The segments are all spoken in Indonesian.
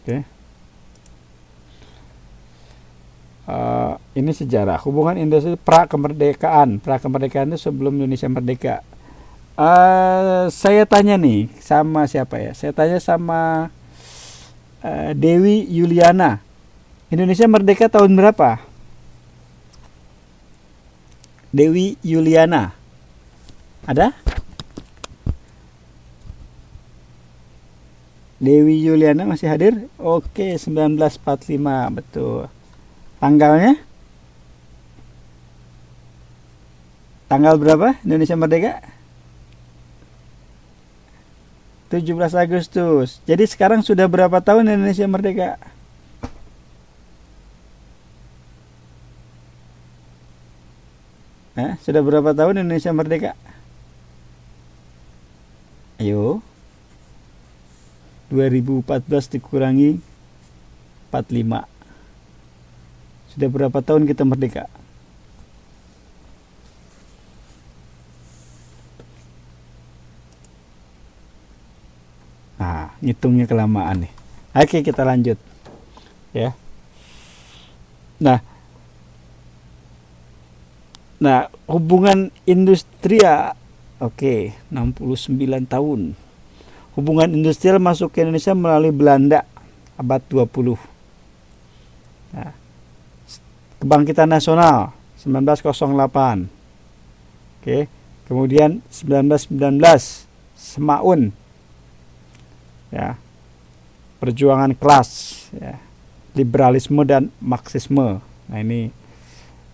Oke. Ini sejarah hubungan industri pra kemerdekaan itu sebelum Indonesia merdeka. Saya tanya nih sama siapa ya? Saya tanya sama Dewi Yuliana. Indonesia merdeka tahun berapa? Dewi Yuliana. Ada? Dewi Yuliana masih hadir? Oke, 1945, betul. Tanggalnya? Tanggal berapa Indonesia merdeka? 17 Agustus. Jadi sekarang sudah berapa tahun Indonesia merdeka? Sudah berapa tahun Indonesia merdeka? Ayo. 2014 dikurangi 45. Sudah berapa tahun kita merdeka? Nah, ngitungnya kelamaan nih. Oke, kita lanjut. Ya. Nah, hubungan industrial, oke, 69 tahun. Hubungan industrial masuk ke Indonesia melalui Belanda abad 20. Nah, Kebangkitan Nasional 1908. Oke, kemudian 1919 Semaun. Ya. Perjuangan kelas, ya. Liberalisme dan Marxisme. Nah, ini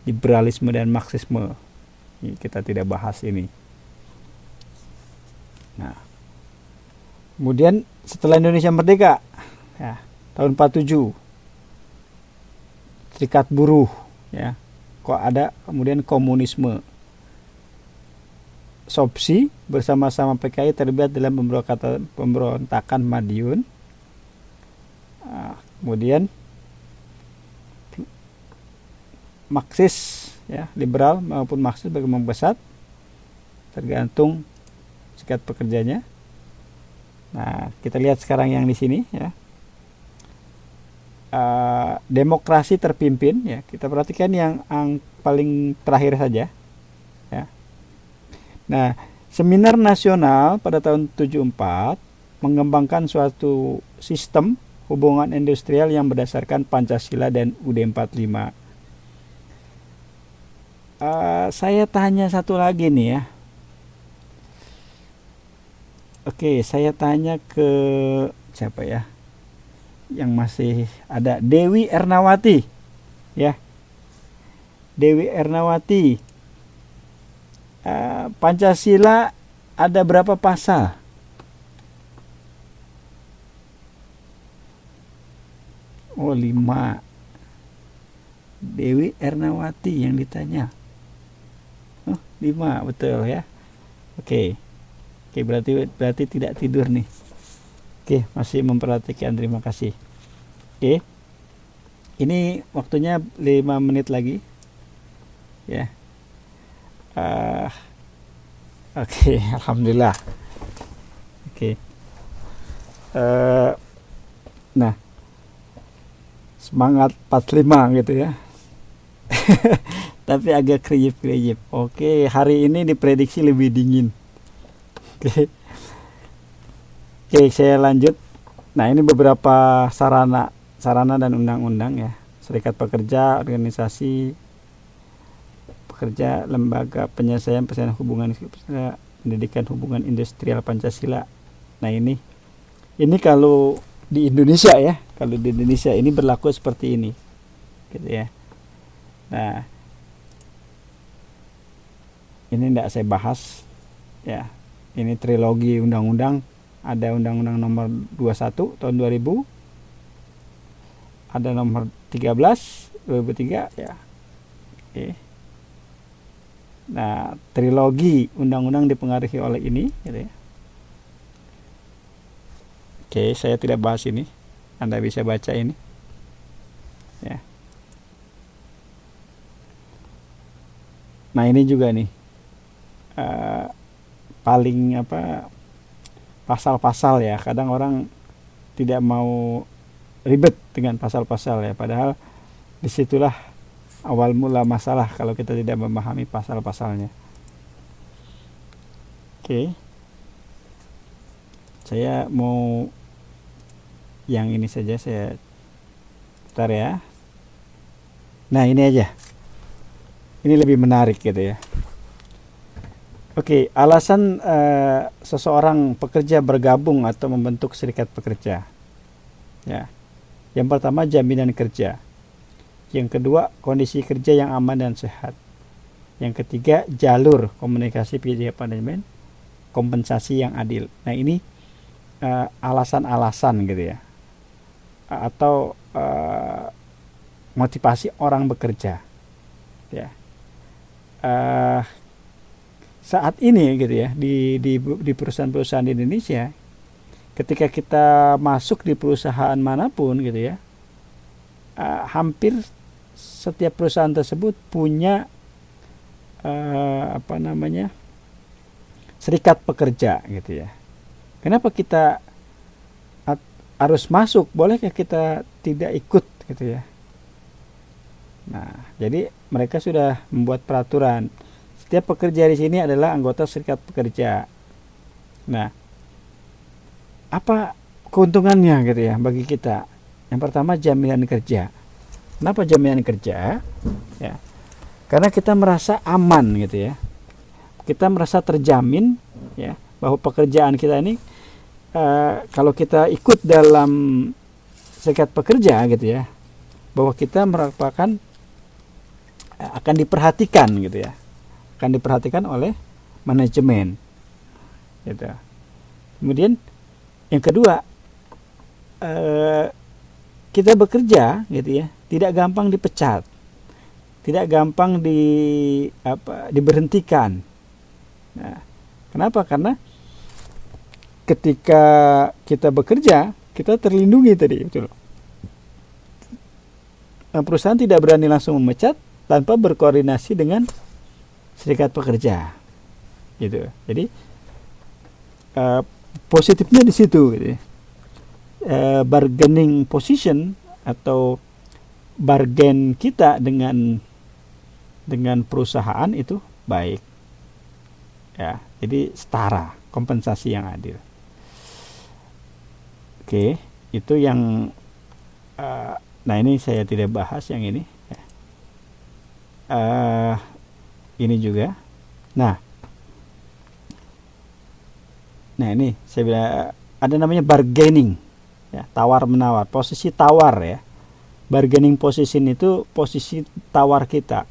liberalisme dan Marxisme. Ini kita tidak bahas ini. Nah, kemudian setelah Indonesia merdeka, ya, tahun 47, Serikat Buruh, ya, kok ada kemudian komunisme. Sopsi bersama-sama PKI terlibat dalam pemberontakan Madiun. Kemudian Marxis, ya, liberal maupun Marxis berkembang pesat, tergantung Serikat Pekerjanya. Nah, kita lihat sekarang yang di sini, ya. Demokrasi terpimpin, ya. Kita perhatikan yang paling terakhir saja, ya. Nah, Seminar Nasional pada tahun 74 mengembangkan suatu sistem hubungan industrial yang berdasarkan Pancasila dan UUD 45. Saya tanya satu lagi nih, ya. Oke, saya tanya ke siapa ya? Yang masih ada, Dewi Ernawati, ya. Dewi Ernawati. Pancasila ada berapa pasal? Oh, 5. Dewi Ernawati yang ditanya. Oh, 5, betul, ya. Oke, berarti tidak tidur nih. Oke, masih memperhatikan, terima kasih. Oke, ini waktunya 5 menit lagi, ya. Oke, alhamdulillah. Oke. Nah, semangat 45 gitu, ya. Tapi agak kriip-kriip. Oke, hari ini diprediksi lebih dingin. Oke. Oke, saya lanjut. Nah, ini beberapa sarana dan undang-undang, ya. Serikat Pekerja, organisasi pekerja, lembaga penyelesaian hubungan pendidikan hubungan industrial Pancasila. Nah, ini kalau di Indonesia, ya, kalau di Indonesia ini berlaku seperti ini, gitu, ya. Nah, ini tidak saya bahas, ya. Ini trilogi undang-undang. Ada Undang-Undang Nomor 21 tahun 2000, ada Nomor 13 2003, ya. Oke. Nah, trilogi undang-undang dipengaruhi oleh ini, gitu, ya. Oke, saya tidak bahas ini. Anda bisa baca ini, ya. Nah, ini juga nih, paling pasal-pasal, ya. Kadang orang tidak mau ribet dengan pasal-pasal ya, padahal disitulah awal mula masalah kalau kita tidak memahami pasal-pasalnya. Oke, saya mau yang ini saja, saya putar ya. Nah, ini aja, ini lebih menarik gitu ya. Oke, alasan seseorang pekerja bergabung atau membentuk serikat pekerja. Ya, yang pertama jaminan kerja. Yang kedua kondisi kerja yang aman dan sehat. Yang ketiga jalur komunikasi pekerja manajemen, kompensasi yang adil. Nah, ini alasan-alasan gitu ya, atau motivasi orang bekerja. Ya, saat ini gitu ya, di perusahaan-perusahaan di Indonesia, ketika kita masuk di perusahaan manapun gitu ya, hampir setiap perusahaan tersebut punya serikat pekerja gitu ya. Kenapa kita harus masuk? Bolehkah kita tidak ikut gitu ya? Nah, jadi mereka sudah membuat peraturan. Setiap pekerja di sini adalah anggota serikat pekerja. Nah, apa keuntungannya gitu ya bagi kita? Yang pertama jaminan kerja. Kenapa jaminan kerja? Ya, karena kita merasa aman gitu ya. Kita merasa terjamin ya bahwa pekerjaan kita ini kalau kita ikut dalam serikat pekerja gitu ya, bahwa kita merupakan akan diperhatikan gitu ya, akan diperhatikan oleh manajemen gitu. Kemudian yang kedua, kita bekerja gitu ya, tidak gampang dipecat, tidak gampang diberhentikan. Nah, kenapa? Karena ketika kita bekerja, kita terlindungi tadi, betul. Nah, perusahaan tidak berani langsung memecat tanpa berkoordinasi dengan serikat pekerja, gitu. Jadi positifnya di situ, gitu. Bargaining position atau bargain kita dengan perusahaan itu baik, ya. Jadi setara, kompensasi yang adil. Oke, itu yang nah ini saya tidak bahas yang ini. Ini juga. Nah ini saya bilang ada namanya bargaining, ya, tawar menawar, posisi tawar ya. Bargaining position itu posisi tawar kita.